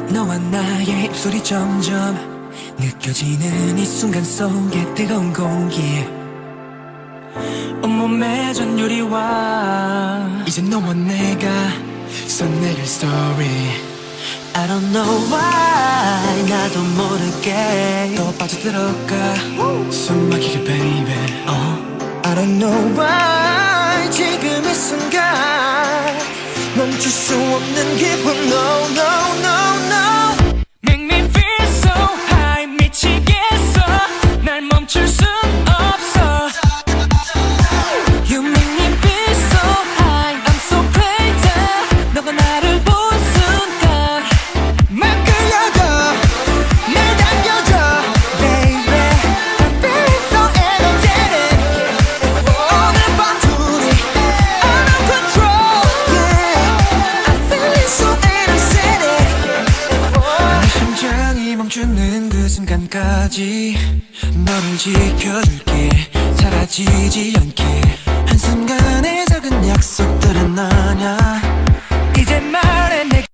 너와 나의 입술이 점점 느껴지는 이 순간 속에 뜨거운 공기 온몸에 전율이와 이제 너와 내가 써내릴 story I don't know why 나도 모르게 더 빠져들어가 숨 막히게 baby I don't know why 지금 이 순간 멈출 수 없는 기분 No no no no Make me feel so high 미치겠어 날 멈출 순 없어 You make me feel so high I'm so crazy 너가 나를 본 순간 막 끌려가 날 당겨줘 Baby I'm feeling so energetic 오늘 밤 둘이 out of control Yeah I'm feeling so energetic 내 심장이 멈추는 그 순간까지 너를 지켜줄게 사라지지 않게 한순간의 작은 약속들은 아냐 이제 말해